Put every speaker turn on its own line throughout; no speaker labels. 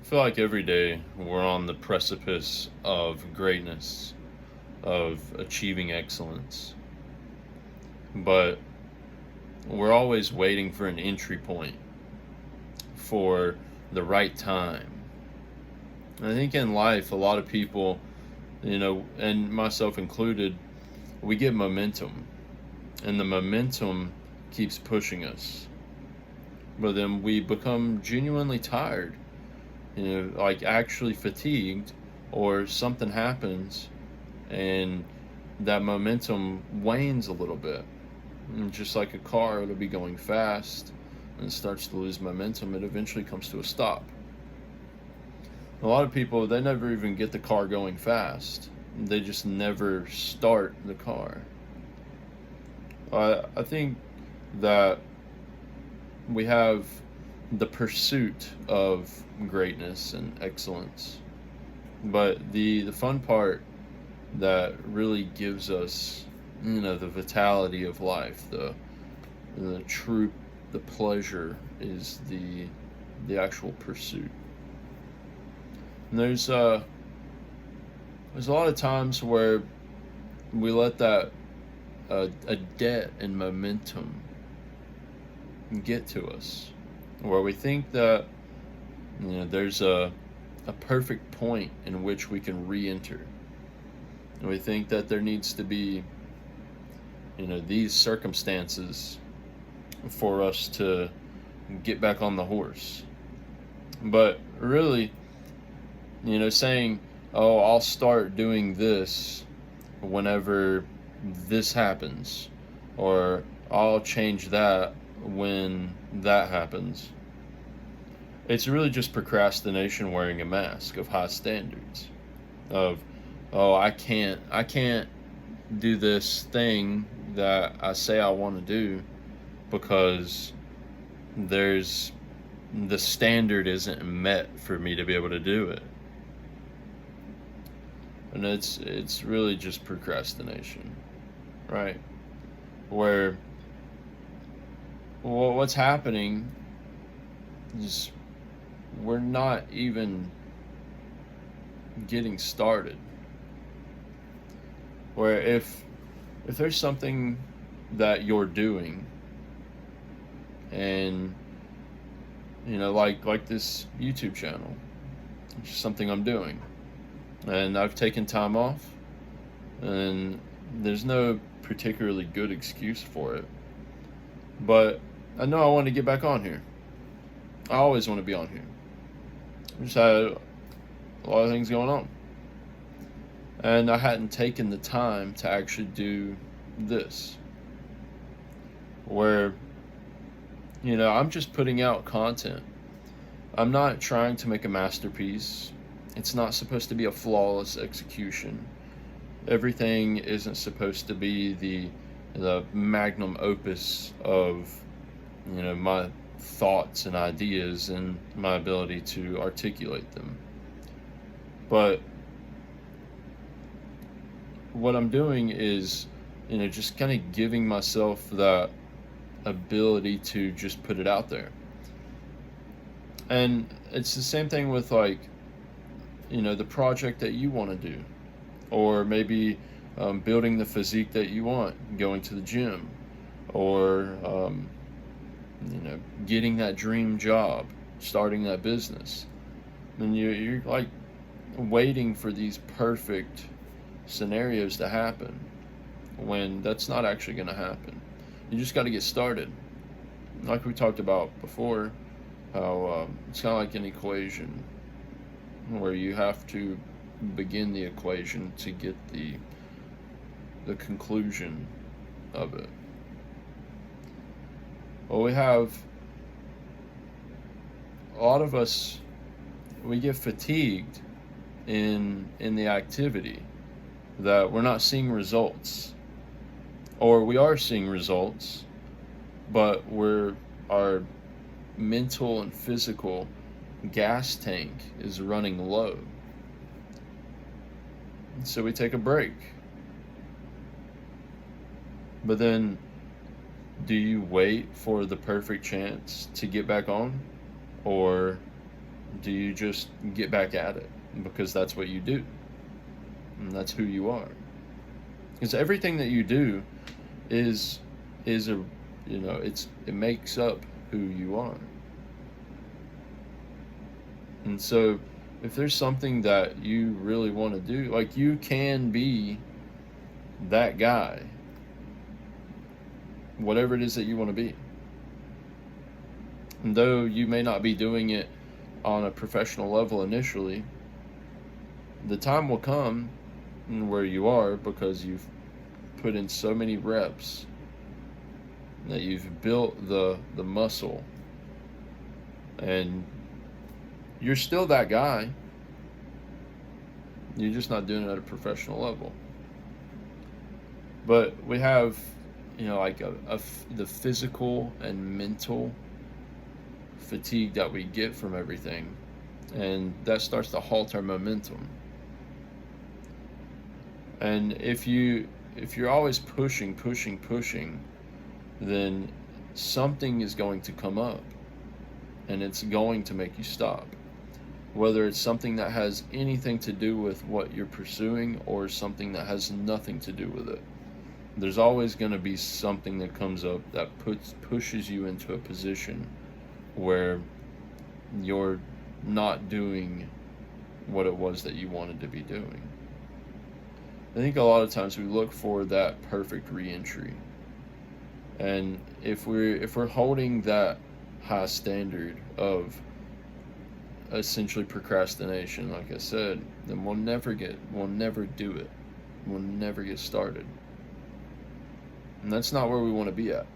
I feel like every day we're on the precipice of greatness, of achieving excellence, but we're always waiting for an entry point, for the right time. And I think in life, a lot of people, and myself included, we get momentum, and the momentum keeps pushing us. But then we become genuinely tired, like actually fatigued, or something happens and that momentum wanes a little bit. And just like a car, it'll be going fast and it starts to lose momentum. It eventually comes to a stop. A lot of people, they never even get the car going fast. They just never start the car. I think that we have the pursuit of greatness and excellence. But the fun part that really gives us, the vitality of life, the true, the pleasure is the actual pursuit. And there's a lot of times where we let that a debt and momentum get to us, where we think that there's a perfect point in which we can re-enter, and we think that there needs to be these circumstances for us to get back on the horse. But really, saying, oh, I'll start doing this whenever this happens, or I'll change that when that happens. It's really just procrastination wearing a mask of high standards. Of, oh, I can't do this thing that I say I want to do because there's the standard isn't met for me to be able to do it. And it's really just procrastination, right? Where what's happening is we're not even getting started. Where if there's something that you're doing, and like this YouTube channel, it's just something I'm doing, and I've taken time off, and there's no particularly good excuse for it, but I know I want to get back on here. I always want to be on here. I just had a lot of things going on, and I hadn't taken the time to actually do this, where I'm just putting out content. I'm not trying to make a masterpiece. It's not supposed to be a flawless execution. Everything isn't supposed to be the magnum opus of my thoughts and ideas and my ability to articulate them. But what I'm doing is just kind of giving myself that ability to just put it out there. And it's the same thing with the project that you want to do, or maybe building the physique that you want, going to the gym, or getting that dream job, starting that business. And you're like waiting for these perfect scenarios to happen when that's not actually going to happen. You just got to get started. Like we talked about before, how it's kind of like an equation where you have to begin the equation to get the conclusion of it. Well, we have a lot of us, we get fatigued in the activity, that we're not seeing results, or we are seeing results, but our mental and physical gas tank is running low. And so we take a break. But then, do you wait for the perfect chance to get back on? Or Do you just get back at it because that's what you do and that's who you are? Because everything that you do is a it makes up who you are. And so if there's something that you really want to do, like, you can be that guy, whatever it is that you want to be. And though you may not be doing it on a professional level initially, the time will come where you are, because you've put in so many reps that you've built the muscle, and you're still that guy. You're just not doing it at a professional level. But we have, like the physical and mental fatigue that we get from everything, and that starts to halt our momentum. And if you're always pushing, then something is going to come up, and it's going to make you stop. Whether it's something that has anything to do with what you're pursuing or something that has nothing to do with it, there's always going to be something that comes up that pushes you into a position where you're not doing what it was that you wanted to be doing. I think a lot of times we look for that perfect re-entry, and if we're holding that high standard of essentially procrastination, like I said, then we'll never do it. We'll never get started. And that's not where we want to be at.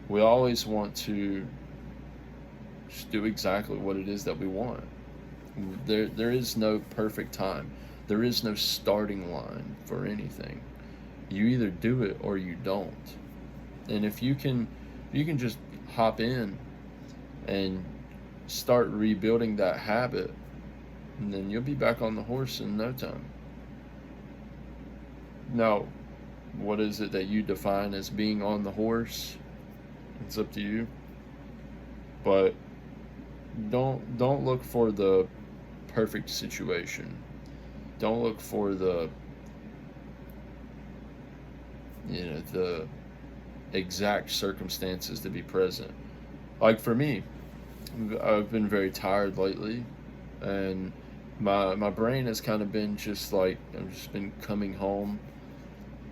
We always want to just do exactly what it is that we want. There is no perfect time. There is no starting line for anything. You either do it or you don't. And if you can just hop in and start rebuilding that habit, and then you'll be back on the horse in no time. Now, what is it that you define as being on the horse? It's up to you. But don't look for the perfect situation. Don't look for the exact circumstances to be present. Like for me, I've been very tired lately, and my brain has kind of been just like, I've just been coming home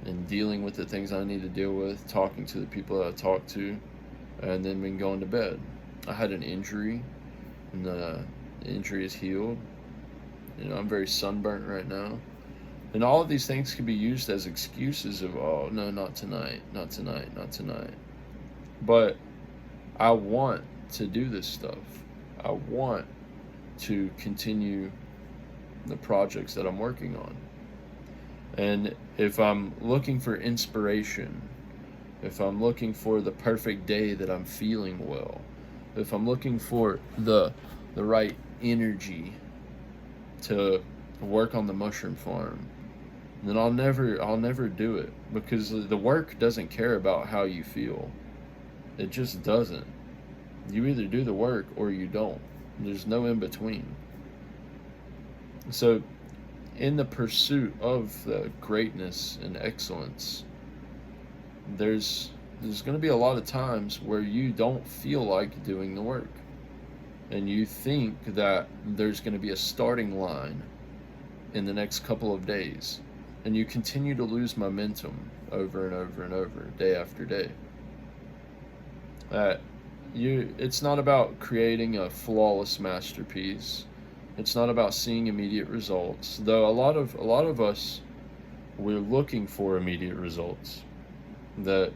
and dealing with the things I need to deal with, talking to the people that I talk to, and then been going to bed. I had an injury, and the injury is healed. I'm very sunburnt right now. And all of these things can be used as excuses of, oh, no, not tonight, not tonight, not tonight. But I want to do this stuff. I want to continue the projects that I'm working on. And if I'm looking for inspiration, if I'm looking for the perfect day that I'm feeling well, if I'm looking for the right energy to work on the mushroom farm, then I'll never do it, because the work doesn't care about how you feel. It just doesn't. You either do the work or you don't. There's no in between. So in the pursuit of the greatness and excellence, there's going to be a lot of times where you don't feel like doing the work, and you think that there's going to be a starting line in the next couple of days, and you continue to lose momentum over and over and over, day after day. It's not about creating a flawless masterpiece. It's not about seeing immediate results, though a lot of us, we're looking for immediate results. That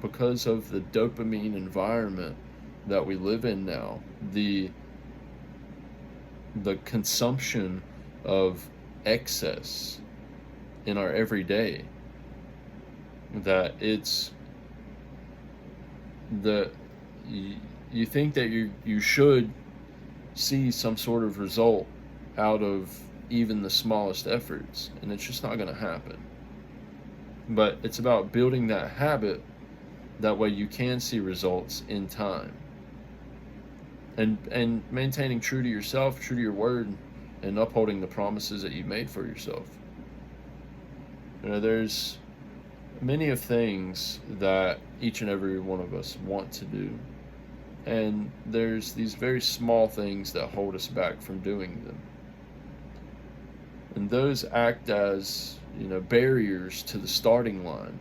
because of the dopamine environment that we live in now, the consumption of excess in our everyday, that you think that you should see some sort of result out of even the smallest efforts, and it's just not going to happen. But it's about building that habit, that way you can see results in time. and maintaining true to yourself, true to your word, and upholding the promises that you made for yourself. There's many of things that each and every one of us want to do, and there's these very small things that hold us back from doing them, and those act as barriers to the starting line,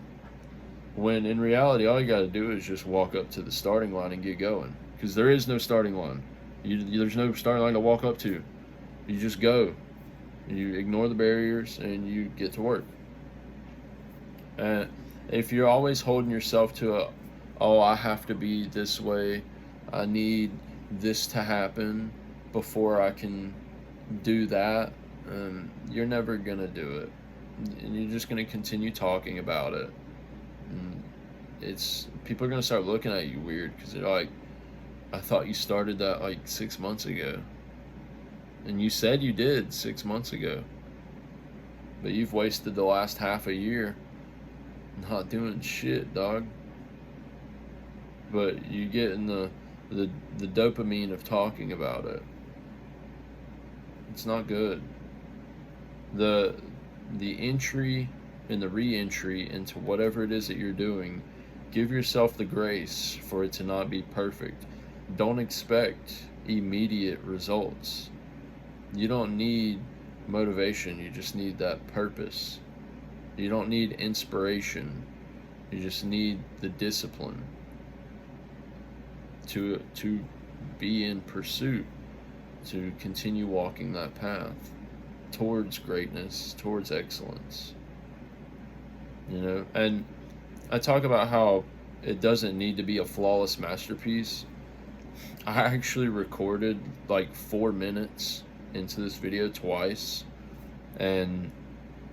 when in reality all you got to do is just walk up to the starting line and get going, because there is no starting line. There's no starting line to walk up to. You just go, you ignore the barriers, and you get to work. And if you're always holding yourself to I have to be this way, I need this to happen before I can do that, you're never gonna do it, and you're just gonna continue talking about it. And people are gonna start looking at you weird, because they're like, I thought you started that like 6 months ago, and you said you did 6 months ago, but you've wasted the last half a year not doing shit, dog. But you get in the dopamine of talking about it. It's not good. The entry and the re-entry into whatever it is that you're doing, give yourself the grace for it to not be perfect. Don't expect immediate results. You don't need motivation, you just need that purpose. You don't need inspiration, you just need the discipline to be in pursuit, to continue walking that path towards greatness, towards excellence. And I talk about how it doesn't need to be a flawless masterpiece. I actually recorded like 4 minutes into this video twice, and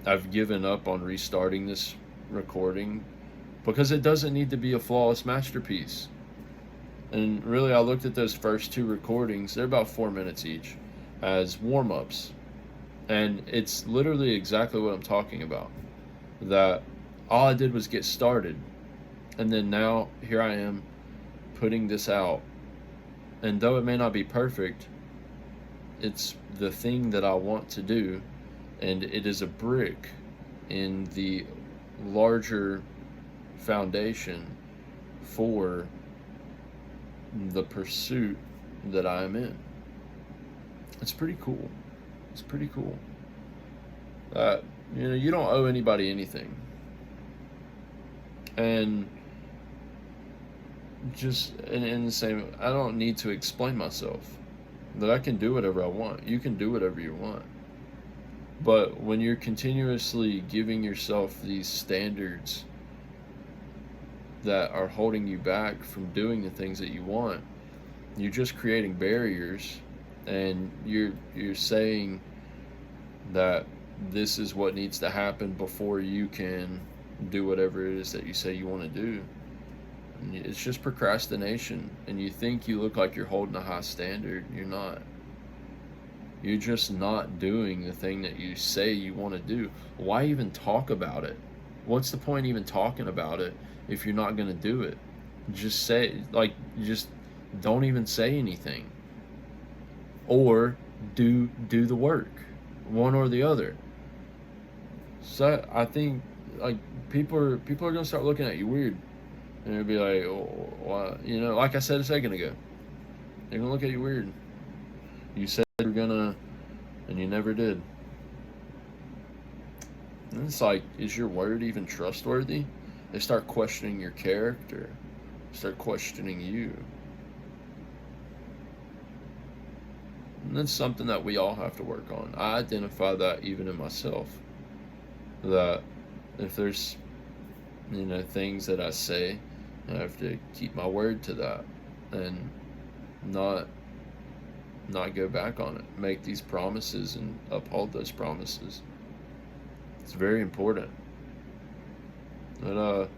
I've given up on restarting this recording because it doesn't need to be a flawless masterpiece. And really, I looked at those first 2 recordings, they're about 4 minutes each, as warm-ups. And it's literally exactly what I'm talking about. That all I did was get started. And then now, here I am, putting this out. And though it may not be perfect, it's the thing that I want to do. And it is a brick in the larger foundation for the pursuit that I am in. It's pretty cool. It's pretty cool. You don't owe anybody anything. And just in the same, I don't need to explain myself. That I can do whatever I want. You can do whatever you want. But when you're continuously giving yourself these standards that are holding you back from doing the things that you want, you're just creating barriers, and you're saying that this is what needs to happen before you can do whatever it is that you say you want to do. And it's just procrastination, and you think you look like you're holding a high standard. You're not. You're just not doing the thing that you say you want to do. Why even talk about it? What's the point even talking about it if you're not going to do it? Just just don't even say anything. Or do the work. One or the other. So I think people are going to start looking at you weird. And they'll be like, oh, why? Like I said a second ago, they're going to look at you weird. You said you were gonna, and you never did. And it's like, is your word even trustworthy? They start questioning your character. Start questioning you. And that's something that we all have to work on. I identify that even in myself. That if there's, things that I say, I have to keep my word to that. And not go back on it. Make these promises and uphold those promises. It's very important. But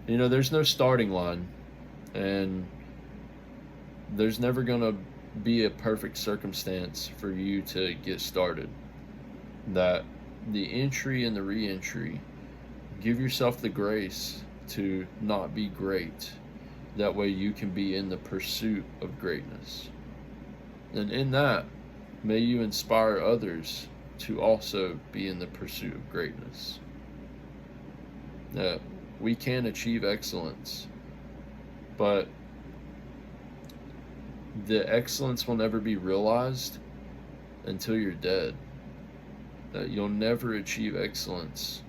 there's no starting line, and there's never gonna be a perfect circumstance for you to get started. That the entry and the re-entry, give yourself the grace to not be great, That way you can be in the pursuit of greatness. And in that, may you inspire others to also be in the pursuit of greatness. That we can achieve excellence, but the excellence will never be realized until you're dead. That you'll never achieve excellence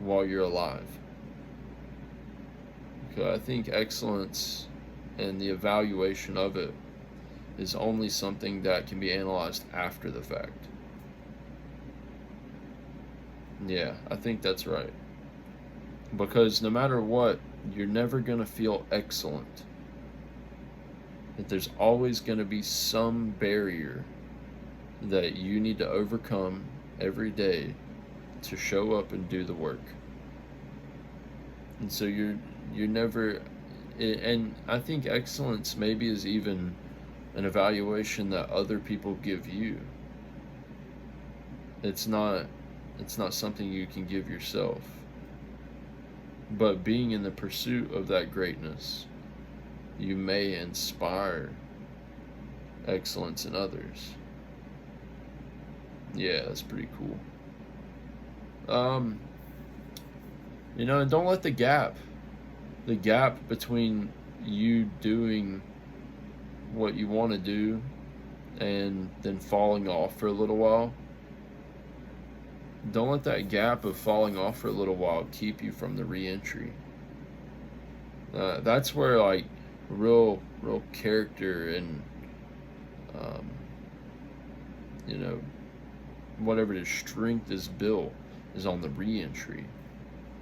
while you're alive. I think excellence and the evaluation of it is only something that can be analyzed after the fact. Yeah, I think that's right. Because no matter what, you're never going to feel excellent. That there's always going to be some barrier that you need to overcome every day to show up and do the work. And so you're never, and I think excellence maybe is even an evaluation that other people give you. It's not something you can give yourself. But being in the pursuit of that greatness, you may inspire excellence in others. Yeah, that's pretty cool. And don't let the gap between you doing what you want to do and then falling off for a little while, don't let that gap of falling off for a little while keep you from the re-entry. That's where like real character and whatever the strength is built is on the re-entry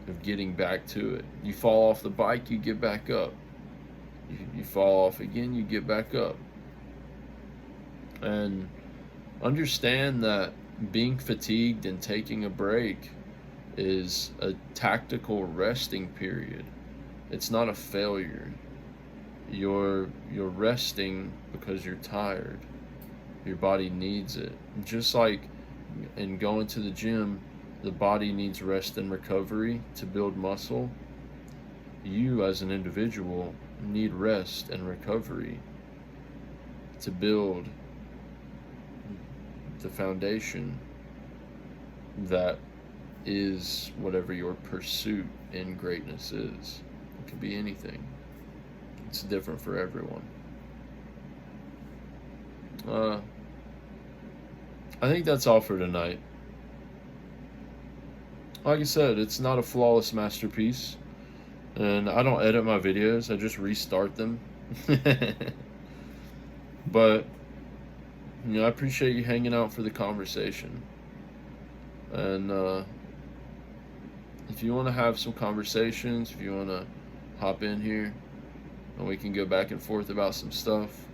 of getting back to it. You fall off the bike, you get back up. You fall off again, you get back up. And understand that being fatigued and taking a break is a tactical resting period. It's not a failure. You're resting because you're tired. Your body needs it. Just like in going to the gym, the body needs rest and recovery to build muscle. You as an individual need rest and recovery to build the foundation that is whatever your pursuit in greatness is. It could be anything. It's different for everyone. I think that's all for tonight. Like I said, it's not a flawless masterpiece, and I don't edit my videos, I just restart them. But I appreciate you hanging out for the conversation. And if you want to have some conversations, if you want to hop in here and we can go back and forth about some stuff,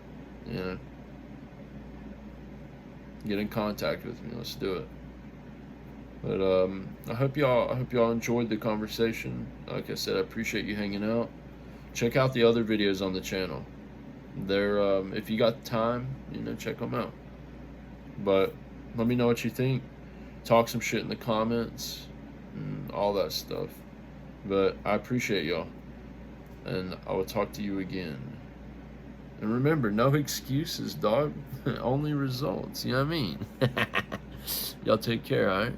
get in contact with me. Let's do it. But I hope y'all enjoyed the conversation. Like I said, I appreciate you hanging out. Check out the other videos on the channel. They're if you got time, check them out. But let me know what you think. Talk some shit in the comments and all that stuff. But I appreciate y'all, and I will talk to you again. And remember, no excuses, dog. Only results. You know what I mean? Y'all take care, alright?